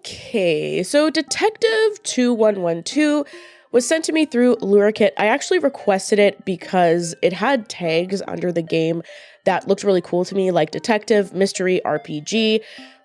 Okay, so Detective 2112 was sent to me through LuraKit. I actually requested it because it had tags under the game that looked really cool to me, like Detective, Mystery, RPG.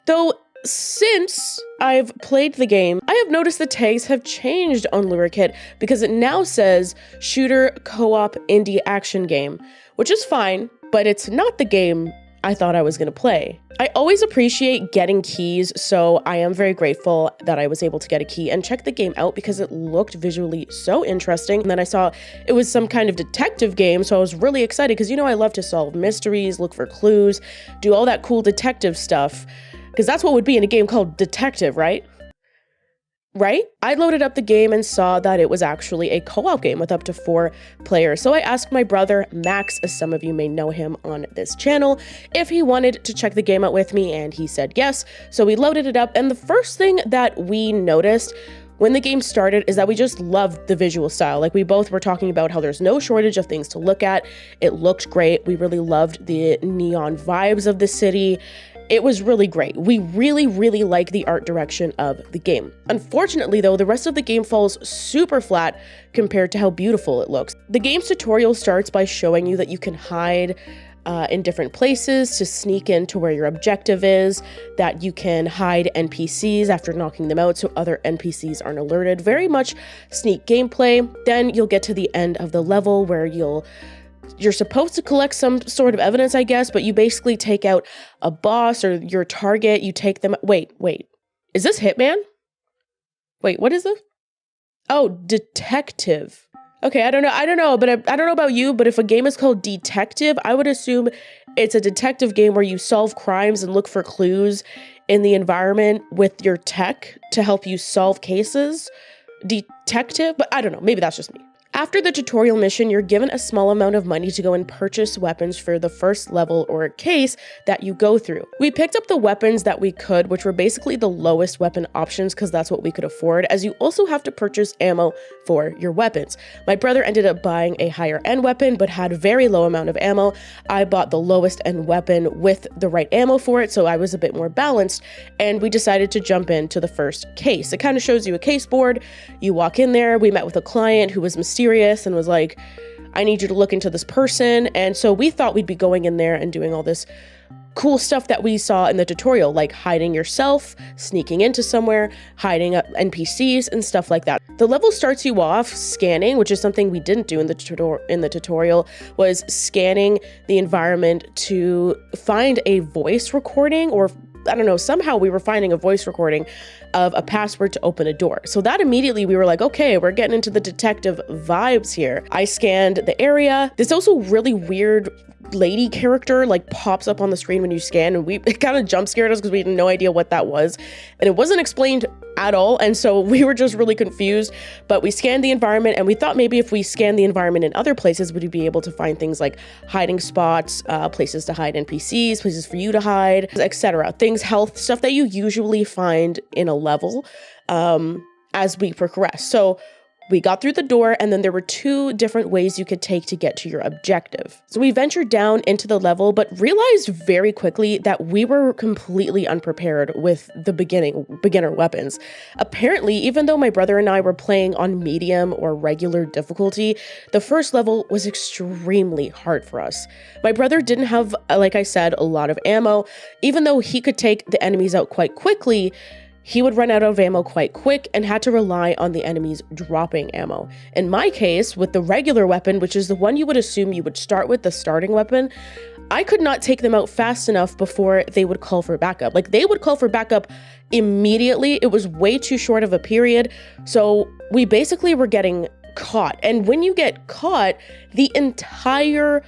Though since I've played the game, I have noticed the tags have changed on LuraKit because it now says Shooter Co-op Indie Action Game, which is fine, but it's not the game I thought I was going to play. I always appreciate getting keys, so I am very grateful that I was able to get a key and check the game out because it looked visually so interesting. And then I saw it was some kind of detective game, so I was really excited because, you know, I love to solve mysteries, look for clues, do all that cool detective stuff, because that's what would be in a game called DeTECHtive, right? Right? I loaded up the game and saw that it was actually a co-op game with up to 4 players. So I asked my brother, Max, as some of you may know him on this channel, if he wanted to check the game out with me, and he said yes. So we loaded it up, and the first thing that we noticed when the game started is that we just loved the visual style. Like, we both were talking about how there's no shortage of things to look at. It looked great. We really loved the neon vibes of the city. It was really great. We really, really like the art direction of the game. Unfortunately, though, the rest of the game falls super flat compared to how beautiful it looks. The game's tutorial starts by showing you that you can hide in different places to sneak into where your objective is, that you can hide NPCs after knocking them out so other NPCs aren't alerted. Very much sneak gameplay. Then you'll get to the end of the level where you're supposed to collect some sort of evidence, I guess, but you basically take out a boss or your target, you take them— Wait. Is this Hitman? Wait, what is this? Oh, DeTECHtive. Okay, I don't know, but I don't know about you, but if a game is called DeTECHtive, I would assume it's a detective game where you solve crimes and look for clues in the environment with your tech to help you solve cases. DeTECHtive, but I don't know, maybe that's just me. After the tutorial mission, you're given a small amount of money to go and purchase weapons for the first level or case that you go through. We picked up the weapons that we could, which were basically the lowest weapon options because that's what we could afford, as you also have to purchase ammo for your weapons. My brother ended up buying a higher end weapon but had a very low amount of ammo. I bought the lowest end weapon with the right ammo for it, so I was a bit more balanced, and we decided to jump into the first case. It kind of shows you a case board. You walk in there. We met with a client who was mysterious and was like, I need you to look into this person. And so we thought we'd be going in there and doing all this cool stuff that we saw in the tutorial, like hiding yourself, sneaking into somewhere, hiding up NPCs and stuff like that. The level starts you off scanning, which is something we didn't do in the tutorial, was scanning the environment to find a voice recording, or I don't know, somehow we were finding a voice recording of a password to open a door. So that immediately we were like, okay, we're getting into the detective vibes here. I scanned the area. This also really weird lady character like pops up on the screen when you scan, and it kind of jump scared us because we had no idea what that was. And it wasn't explained at all. And so we were just really confused, but we scanned the environment and we thought maybe if we scanned the environment in other places, would we be able to find things like hiding spots, places to hide NPCs, places for you to hide, etc. Things, health, stuff that you usually find in a level as we progress. So we got through the door, and then there were 2 different ways you could take to get to your objective. So we ventured down into the level, but realized very quickly that we were completely unprepared with the beginner weapons. Apparently, even though my brother and I were playing on medium or regular difficulty, the first level was extremely hard for us. My brother didn't have, like I said, a lot of ammo. Even though he could take the enemies out quite quickly, he would run out of ammo quite quick and had to rely on the enemies dropping ammo. In my case, with the regular weapon, which is the one you would assume you would start with, the starting weapon, I could not take them out fast enough before they would call for backup. Like, they would call for backup immediately. It was way too short of a period. So we basically were getting caught. And when you get caught, the entire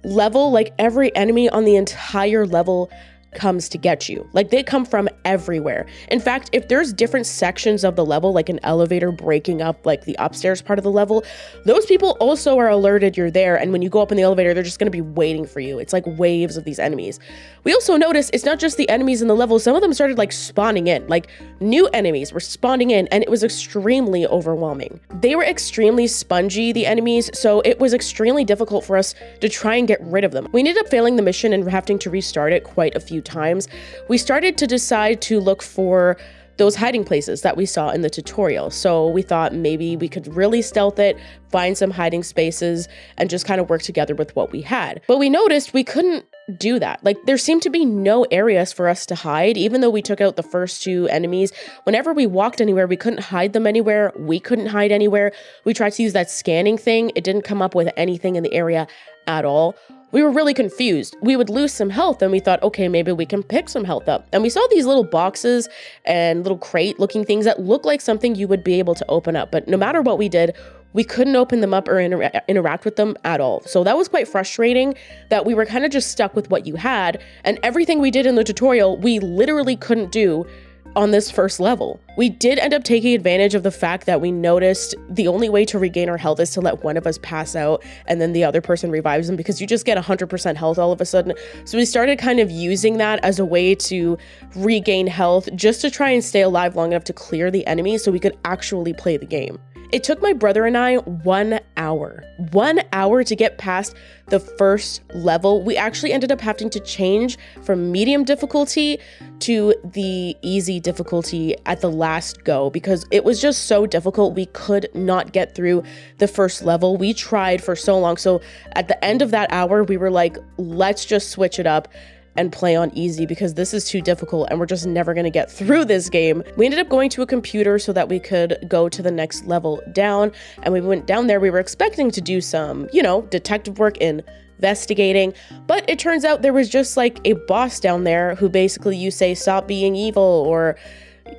level, like every enemy on the entire level comes to get you. Like, they come from everywhere. In fact, if there's different sections of the level, like an elevator breaking up like the upstairs part of the level, those people also are alerted you're there, and when you go up in the elevator, they're just going to be waiting for you. It's like waves of these enemies. We also noticed it's not just the enemies in the level. Some of them started like spawning in, like new enemies were spawning in, and it was extremely overwhelming. They were extremely spongy, the enemies, so it was extremely difficult for us to try and get rid of them. We ended up failing the mission and having to restart it quite a few few times, we started to decide to look for those hiding places that we saw in the tutorial. So we thought maybe we could really stealth it, find some hiding spaces, and just kind of work together with what we had. But we noticed we couldn't do that. Like, there seemed to be no areas for us to hide, even though we took out the first 2 enemies. Whenever we walked anywhere, we couldn't hide them anywhere. We couldn't hide anywhere. We tried to use that scanning thing. It didn't come up with anything in the area at all. We were really confused. We would lose some health and we thought, okay, maybe we can pick some health up. And we saw these little boxes and little crate looking things that look like something you would be able to open up. But no matter what we did, we couldn't open them up or interact with them at all. So that was quite frustrating that we were kind of just stuck with what you had, and everything we did in the tutorial, we literally couldn't do on this first level. We did end up taking advantage of the fact that we noticed the only way to regain our health is to let one of us pass out and then the other person revives them, because you just get 100% health all of a sudden. So we started kind of using that as a way to regain health, just to try and stay alive long enough to clear the enemy so we could actually play the game. It took my brother and I 1 hour. 1 hour to get past the first level. We actually ended up having to change from medium difficulty to the easy difficulty at the last go, because it was just so difficult. We could not get through the first level. We tried for so long. So at the end of that hour, we were like, let's just switch it up and play on easy, because this is too difficult and we're just never going to get through this game. We ended up going to a computer so that we could go to the next level down. And we went down there, we were expecting to do some, detective work in investigating, but it turns out there was just like a boss down there who basically you say, stop being evil, or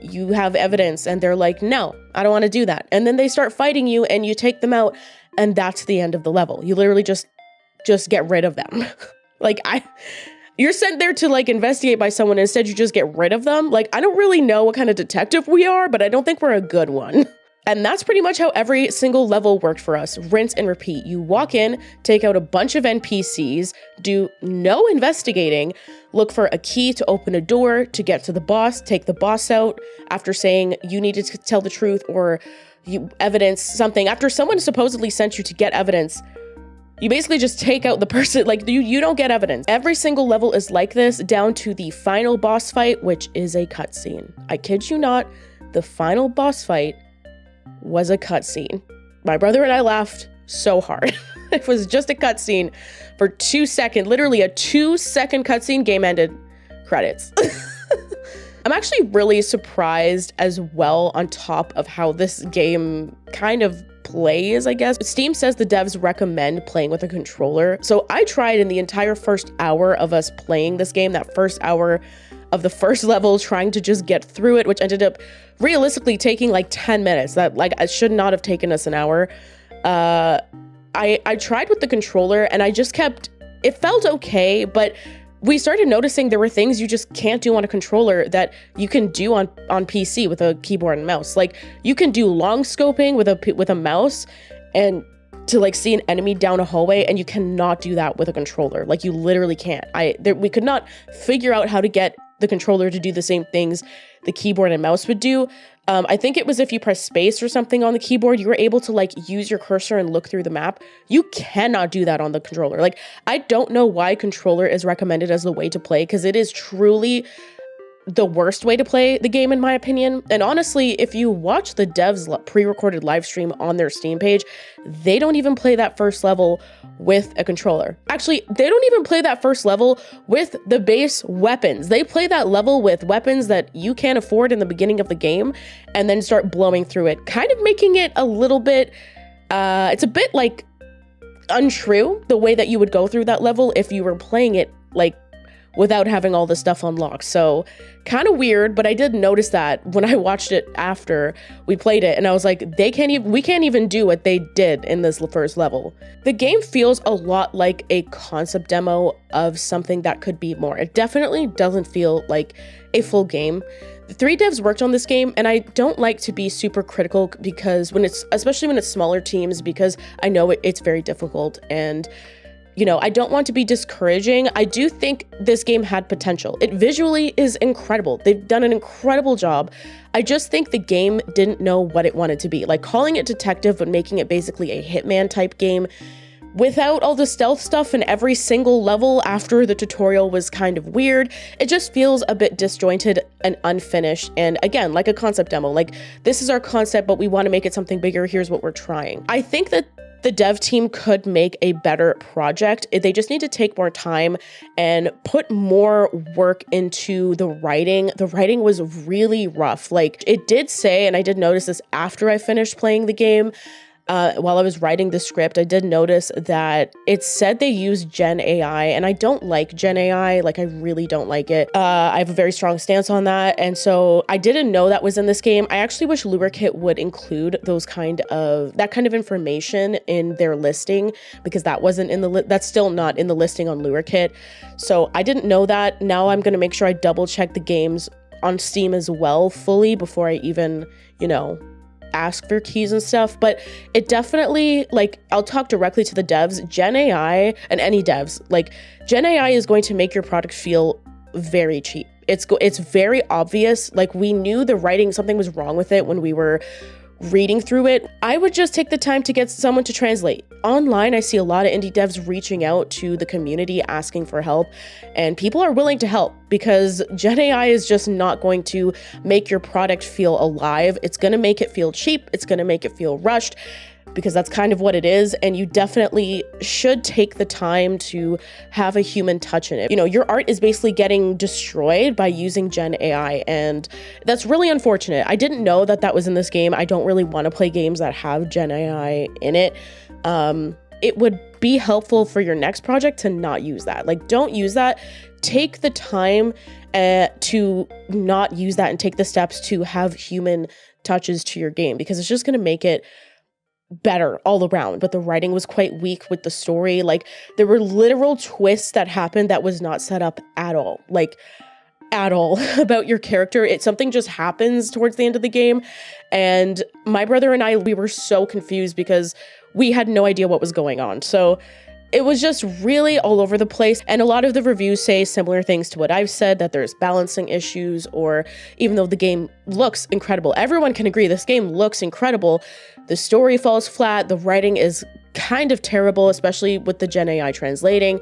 you have evidence, and they're like, no, I don't want to do that. And then they start fighting you and you take them out, and that's the end of the level. You literally just get rid of them. You're sent there to like investigate by someone, and instead you just get rid of them. Like, I don't really know what kind of detective we are, but I don't think we're a good one. And that's pretty much how every single level worked for us. Rinse and repeat. You walk in, take out a bunch of NPCs, do no investigating, look for a key to open a door to get to the boss, take the boss out after saying you needed to tell the truth or you evidence something. After someone supposedly sent you to get evidence, you basically just take out the person. Like, you don't get evidence. Every single level is like this, down to the final boss fight, which is a cutscene. I kid you not, the final boss fight was a cutscene. My brother and I laughed so hard. It was just a cutscene for 2 seconds, literally a 2-second cutscene, game ended, credits. I'm actually really surprised as well, on top of how this game kind of plays, I guess. Steam says the devs recommend playing with a controller. So I tried in the entire first hour of us playing this game, that first hour of the first level, trying to just get through it, which ended up realistically taking like 10 minutes. That it should not have taken us an hour. I tried with the controller and I just it felt okay, but we started noticing there were things you just can't do on a controller that you can do on PC with a keyboard and mouse. Like, you can do long scoping with a mouse and to like see an enemy down a hallway, and you cannot do that with a controller. Like, you literally can't. We could not figure out how to get the controller to do the same things the keyboard and mouse would do. I think it was if you press space or something on the keyboard, you were able to like use your cursor and look through the map. You cannot do that on the controller. Like, I don't know why controller is recommended as the way to play, because it is truly the worst way to play the game, in my opinion. And honestly, if you watch the devs pre-recorded live stream on their Steam page, they don't even play that first level with a controller. Actually, they don't even play that first level with the base weapons. They play that level with weapons that you can't afford in the beginning of the game, and then start blowing through it, kind of making it a little bit, it's a bit like untrue the way that you would go through that level if you were playing it like without having all the stuff unlocked. So kind of weird, but I did notice that when I watched it after we played it, and I was like, we can't even do what they did in this first level. The game feels a lot like a concept demo of something that could be more. It definitely doesn't feel like a full game. The 3 devs worked on this game, and I don't like to be super critical because especially when it's smaller teams, because I know it's very difficult, and I don't want to be discouraging. I do think this game had potential. It visually is incredible. They've done an incredible job. I just think the game didn't know what it wanted to be. Like, calling it DeTECHtive but making it basically a hitman type game without all the stealth stuff in every single level after the tutorial was kind of weird. It just feels a bit disjointed and unfinished. And again, like a concept demo, like this is our concept, but we want to make it something bigger. Here's what we're trying. I think that the dev team could make a better project. They just need to take more time and put more work into the writing. The writing was really rough. Like it did say, and I did notice this after I finished playing the game, while I was writing the script, I did notice that it said they used Gen AI, and I don't like Gen AI. Like, I really don't like it. I have a very strong stance on that, and so I didn't know that was in this game. I actually wish Lurikit would include that kind of information in their listing, because that wasn't in that's still not in the listing on Lurikit. So I didn't know that. Now I'm gonna make sure I double check the games on Steam as well fully before I even, ask for keys and stuff. But it definitely, like, I'll talk directly to the devs. Gen AI, and any devs, like, Gen AI is going to make your product feel very cheap. It's very obvious. Like, we knew the writing, something was wrong with it when we were reading through it. I would just take the time to get someone to translate. Online, I see a lot of indie devs reaching out to the community asking for help, and people are willing to help, because Gen AI is just not going to make your product feel alive. It's going to make it feel cheap. It's going to make it feel rushed, because that's kind of what it is. And you definitely should take the time to have a human touch in it. Your art is basically getting destroyed by using Gen AI, and that's really unfortunate. I didn't know that was in this game. I don't really want to play games that have Gen AI in it. It would be helpful for your next project to not use that. Like, don't use that. Take the time to not use that, and take the steps to have human touches to your game, because it's just going to make it better all around. But the writing was quite weak with the story. Like, there were literal twists that happened that was not set up at all. Like, at all about your character. Something just happens towards the end of the game, and my brother and I, we were so confused because we had no idea what was going on. So it was just really all over the place. And a lot of the reviews say similar things to what I've said, that there's balancing issues, or even though the game looks incredible, everyone can agree this game looks incredible, the story falls flat, the writing is kind of terrible, especially with the Gen AI translating.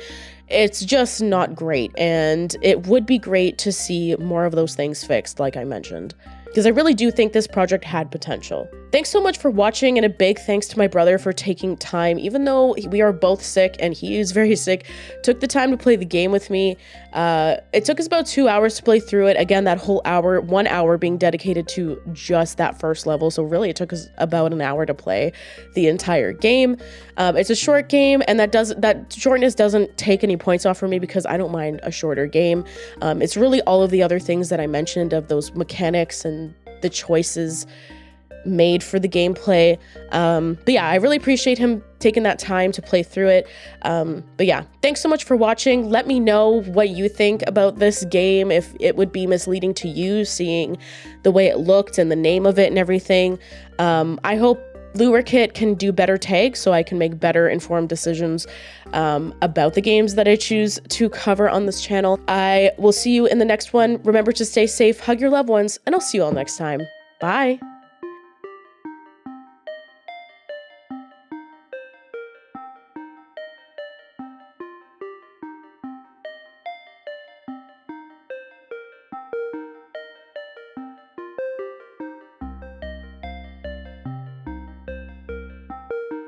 It's just not great, and it would be great to see more of those things fixed, like I mentioned, because I really do think this project had potential. Thanks so much for watching, and a big thanks to my brother for taking time, even though we are both sick and he is very sick, took the time to play the game with me. It took us about 2 hours to play through it. Again, that whole hour, 1 hour being dedicated to just that first level. So really it took us about an hour to play the entire game. It's a short game, and that shortness doesn't take any points off for me, because I don't mind a shorter game. It's really all of the other things that I mentioned, of those mechanics and the choices made for the gameplay. But yeah, I really appreciate him taking that time to play through it. But yeah, thanks so much for watching. Let me know what you think about this game, if it would be misleading to you, seeing the way it looked and the name of it and everything. I hope Lurikit can do better tags so I can make better informed decisions about the games that I choose to cover on this channel. I will see you in the next one. Remember to stay safe, hug your loved ones, and I'll see you all next time. Bye!